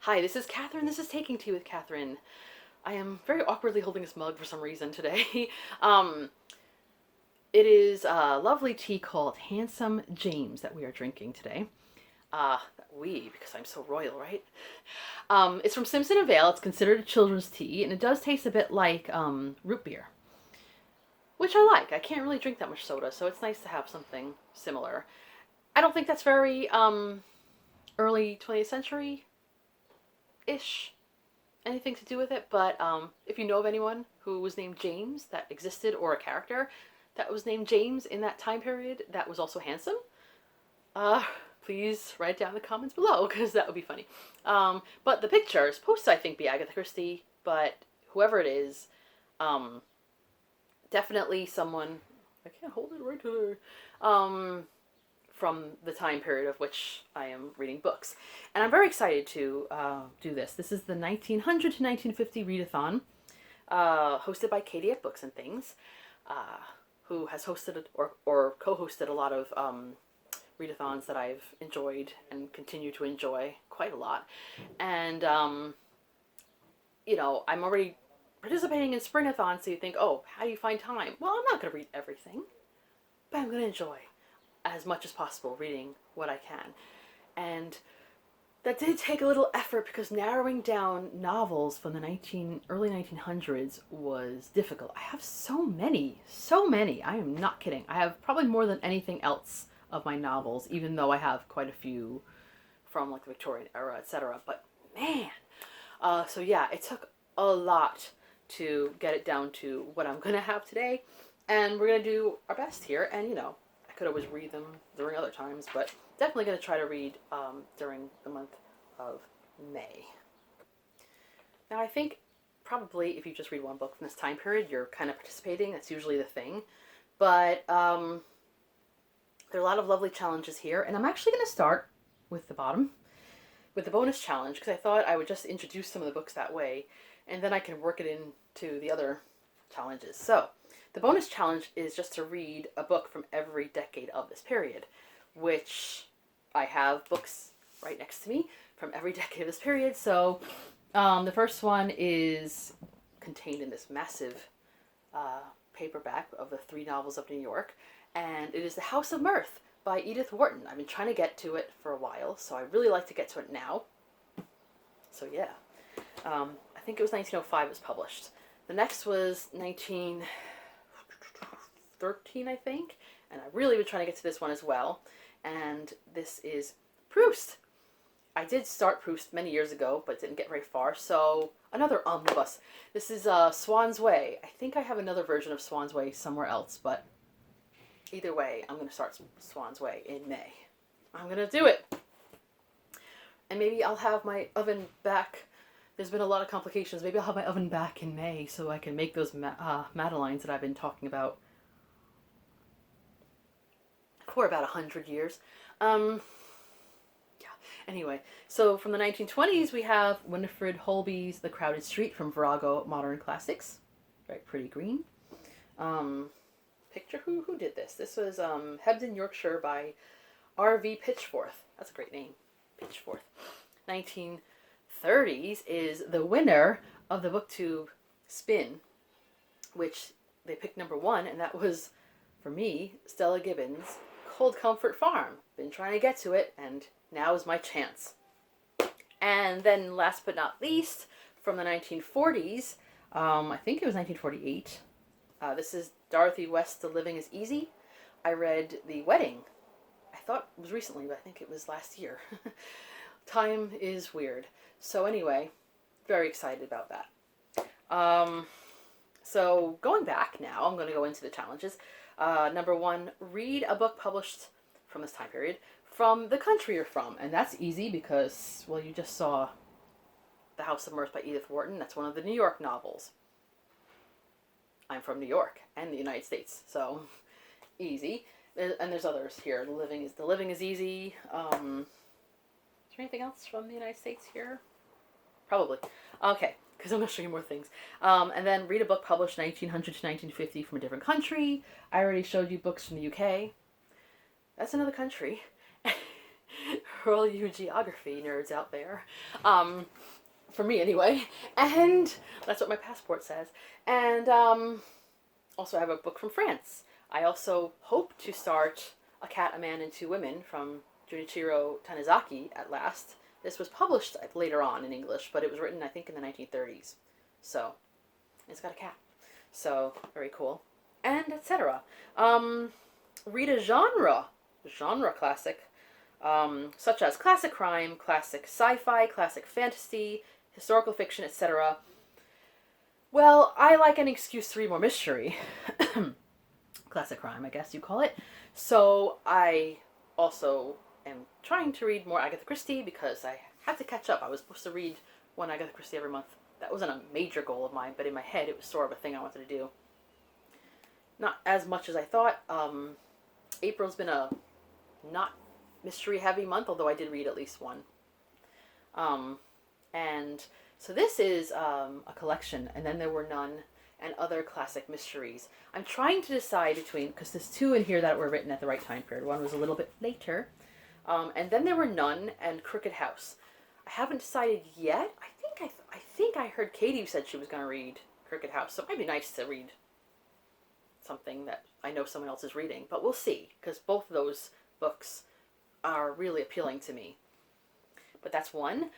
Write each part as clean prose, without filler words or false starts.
Hi, this is Catherine. This is Taking Tea with Catherine. I am very awkwardly holding this mug for some reason today. um, it is a lovely tea called Handsome James that we are drinking today. We, because I'm so royal, right? It's from Simpson and Vale. It's considered a children's tea, and it does taste a bit like root beer, which I like. I can't really drink that much soda, so it's nice to have something similar. I don't think that's very early 20th century ish anything to do with it, but if you know of anyone who was named James that existed, or a character that was named James in that time period that was also handsome, uh, please write it down in the comments below because that would be funny. But the picture is supposed to, I think, be Agatha Christie, but whoever it is, um, definitely someone. I can't hold it right here. From the time period of which I am reading books. And I'm very excited to do this. This is the 1900 to 1950 Readathon, hosted by Katie at Books and Things, who has hosted or co-hosted a lot of readathons that I've enjoyed and continue to enjoy quite a lot. And, I'm already participating in Springathon, so you think, oh, how do you find time? Well, I'm not going to read everything, but I'm going to enjoy as much as possible reading what I can. And that did take a little effort because narrowing down novels from the early 1900s was difficult. I have so many. I am not kidding. I have probably more than anything else of my novels, even though I have quite a few from like the Victorian era, etc. But man, so yeah, it took a lot to get it down to what I'm gonna have today, and we're gonna do our best here. And I could always read them during other times, but definitely going to try to read during the month of May. Now, I think probably if you just read one book from this time period, you're kind of participating. That's usually the thing. But there are a lot of lovely challenges here, and I'm actually going to start with the bottom, with the bonus challenge, because I thought I would just introduce some of the books that way, and then I can work it into the other challenges. So, the bonus challenge is just to read a book from every decade of this period, which I have books right next to me from every decade of this period. So the first one is contained in this massive paperback of the 3 novels of New York, and it is The House of Mirth by Edith Wharton. I've been trying to get to it for a while, so I really like to get to it now. So yeah, I think it was 1905 it was published. The next was 1913, I think, and I really been trying to get to this one as well. And this is Proust. I did start Proust many years ago, but didn't get very far. So another omnibus. This is Swan's Way. I think I have another version of Swan's Way somewhere else, but either way, I'm going to start Swan's Way in May. I'm going to do it. And maybe I'll have my oven back. There's been a lot of complications. Maybe I'll have my oven back in May so I can make those madeleines that I've been talking about for about 100 years. Anyway, so from the 1920s, we have Winifred Holby's The Crowded Street from Virago Modern Classics. Very pretty green. Picture who did this. This was Hebden, Yorkshire by R.V. Pitchforth. That's a great name. Pitchforth. 1930s is the winner of the BookTube Spin, which they picked number 1, and that was, for me, Stella Gibbons' Cold Comfort Farm. Been trying to get to it, and now is my chance. And then last but not least, from the 1940s, I think it was 1948, this is Dorothy West's The Living is Easy. I read The Wedding. I thought it was recently, but I think it was last year. Time is weird. So anyway, very excited about that. So going back now, I'm going to go into the challenges. Number 1, read a book published from this time period from the country you're from. And that's easy because, well, you just saw The House of Mirth by Edith Wharton. That's one of the New York novels. I'm from New York and the United States, so easy. And there's others here. The Living is Easy. Is there anything else from the United States here? Probably. Okay, because I'm going to show you more things. And then read a book published 1900 to 1950 from a different country. I already showed you books from the UK. That's another country. for all you geography nerds out there. For me anyway. And that's what my passport says. And also I have a book from France. I also hope to start A Cat, a Man, and Two Women from Junichiro Tanizaki at last. This was published later on in English, but it was written, I think, in the 1930s. So, it's got a cat. So, very cool. And etc. Read a genre classic, such as classic crime, classic sci-fi, classic fantasy, historical fiction, etc. Well, I like an excuse to read more mystery. Classic crime, I guess you call it. So I also am trying to read more Agatha Christie because I had to catch up. I was supposed to read one Agatha Christie every month. That wasn't a major goal of mine, but in my head it was sort of a thing I wanted to do. Not as much as I thought. April's been a not mystery heavy month, although I did read at least one. And so this is a collection, and then there were none, and other classic mysteries. I'm trying to decide between, because there's two in here that were written at the right time period. One was a little bit later, and then there were None and Crooked House. I haven't decided yet. I think I heard Katie said she was going to read Crooked House, so it might be nice to read something that I know someone else is reading, but we'll see, because both of those books are really appealing to me. But that's one.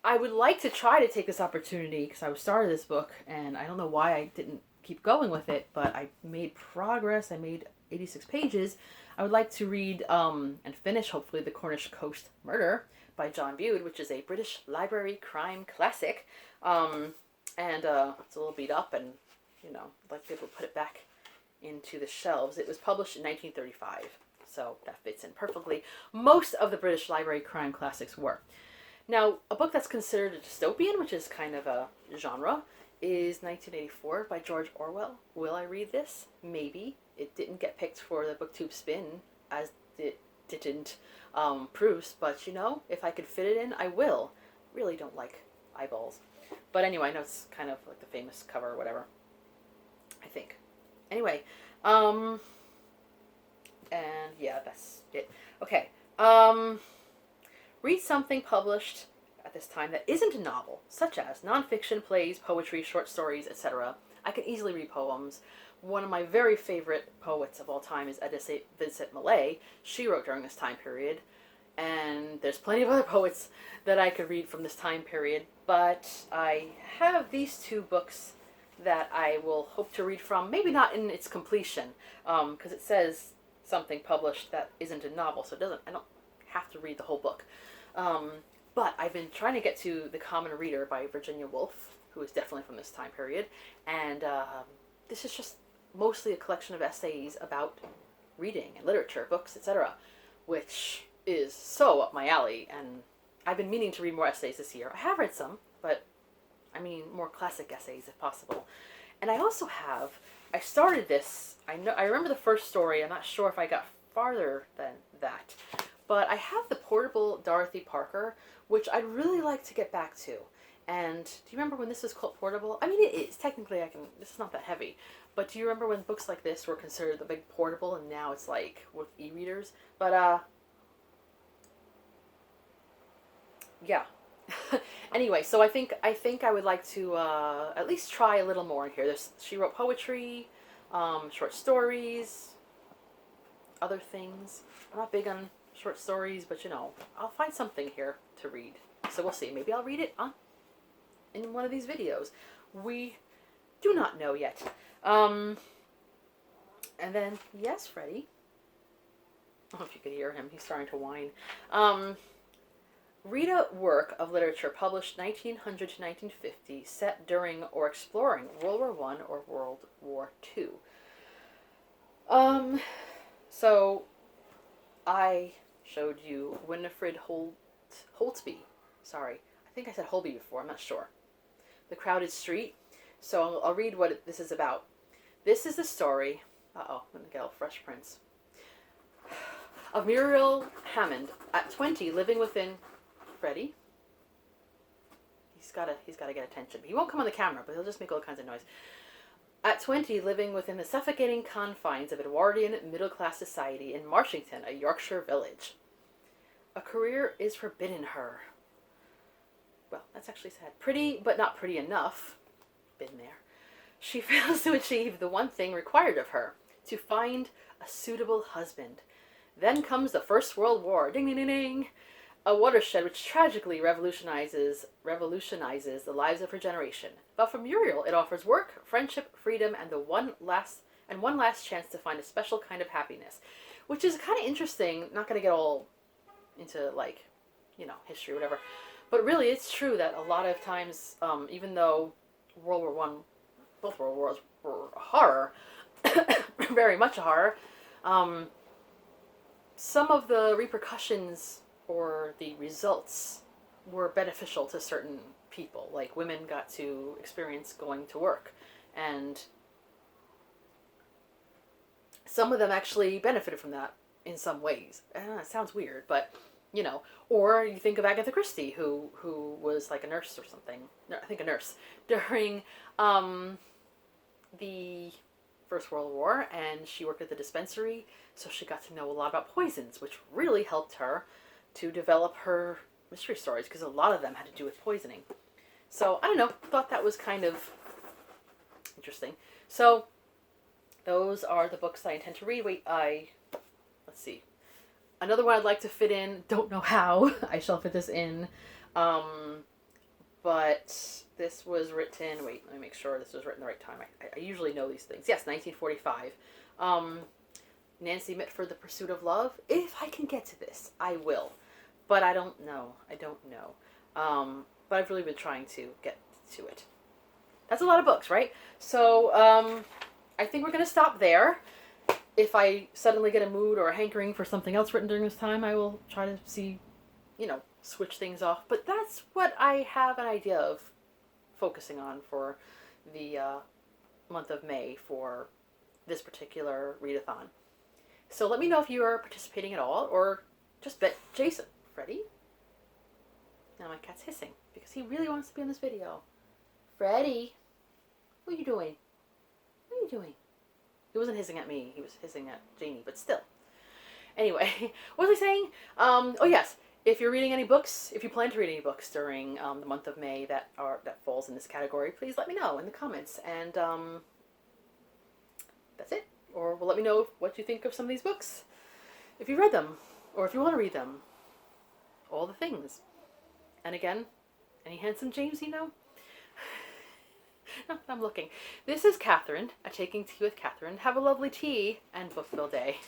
I would like to try to take this opportunity, because I started this book, and I don't know why I didn't keep going with it, but I made progress. I made 86 pages. I would like to read and finish, hopefully, The Cornish Coast Murder by John Bude, which is a British library crime classic. It's a little beat up, and, I'd like to be able to put it back into the shelves. It was published in 1935, so that fits in perfectly. Most of the British library crime classics were. Now, a book that's considered a dystopian, which is kind of a genre, is 1984 by George Orwell. Will I read this? Maybe. It didn't get picked for the BookTube spin, as it didn't Proust, but if I could fit it in, I will. Really don't like eyeballs. But anyway, I know it's kind of like the famous cover or whatever, I think. Anyway, and yeah, that's it. Okay, read something published at this time that isn't a novel, such as nonfiction, plays, poetry, short stories, etc. I can easily read poems. One of my very favorite poets of all time is Edith Vincent Millay. She wrote during this time period, and there's plenty of other poets that I could read from this time period, but I have these two books that I will hope to read from, maybe not in its completion, because it says something published that isn't a novel, so I don't have to read the whole book. But I've been trying to get to The Common Reader by Virginia Woolf, who is definitely from this time period, and this is just mostly a collection of essays about reading and literature, books, etc., which is so up my alley, and I've been meaning to read more essays this year. I have read some, but more classic essays if possible. And I also I started this, I remember the first story, I'm not sure if I got farther than that, but I have the portable Dorothy Parker, which I'd really like to get back to. And do you remember when this was called portable? It is, technically this is not that heavy, but do you remember when books like this were considered the big portable, and now it's like with e-readers? But, yeah. Anyway, so I think I would like to at least try a little more in here. She wrote poetry, short stories, other things. I'm not big on short stories, but I'll find something here to read. So we'll see. Maybe I'll read it in one of these videos. We do not know yet. And then, yes, Freddie. I don't know if you could hear him. He's starting to whine. Read a work of literature published 1900 to 1950, set during or exploring World War I or World War II. So I showed you Winifred Holtzby. Sorry, I think I said Holby before. I'm not sure. The Crowded Street. So I'll read what this is about. This is the story. I'm gonna get all Fresh Prince. Of Muriel Hammond, at 20, living within. Freddie. He's gotta get attention. He won't come on the camera, but he'll just make all kinds of noise. At 20, living within the suffocating confines of Edwardian middle-class society in Marshington, a Yorkshire village. A career is forbidden her. Well, that's actually sad. Pretty, but not pretty enough. Been there. She fails to achieve the one thing required of her, to find a suitable husband. Then comes the First World War. Ding, ding, ding, ding. A watershed which tragically revolutionizes the lives of her generation. But for Muriel, it offers work, friendship, freedom, and one last chance to find a special kind of happiness, which is kind of interesting. Not going to get all into like, history or whatever, but really it's true that a lot of times, even though World War One, both World Wars were a horror, very much a horror, some of the repercussions or the results were beneficial to certain people. Like women got to experience going to work, and some of them actually benefited from that in some ways. It sounds weird, but or you think of Agatha Christie, who was like a nurse or something. No, I think a nurse during the First World War, and she worked at the dispensary, so she got to know a lot about poisons, which really helped her to develop her mystery stories, because a lot of them had to do with poisoning. So, I don't know, thought that was kind of interesting. So, those are the books I intend to read. Let's see. Another one I'd like to fit in, don't know how I shall fit this in, but this was written, let me make sure this was written the right time. I usually know these things. Yes, 1945. Nancy Mitford, The Pursuit of Love. If I can get to this, I will. But I don't know. But I've really been trying to get to it. That's a lot of books, right? So, I think we're going to stop there. If I suddenly get a mood or a hankering for something else written during this time, I will try to see, switch things off. But that's what I have an idea of focusing on for the month of May for this particular readathon. So let me know if you are participating at all, or just bet Jason. Freddy? Now my cat's hissing because he really wants to be in this video. Freddy, what are you doing? What are you doing? He wasn't hissing at me. He was hissing at Janie, but still. Anyway, what was I saying? Oh yes, if you're reading any books, if you plan to read any books during the month of May that falls in this category, please let me know in the comments. And that's it. Or let me know what you think of some of these books. If you read them, or if you want to read them. All the things. And again, any handsome James you know? No, I'm looking. This is Catherine at Taking Tea with Catherine. Have a lovely tea and book-filled day.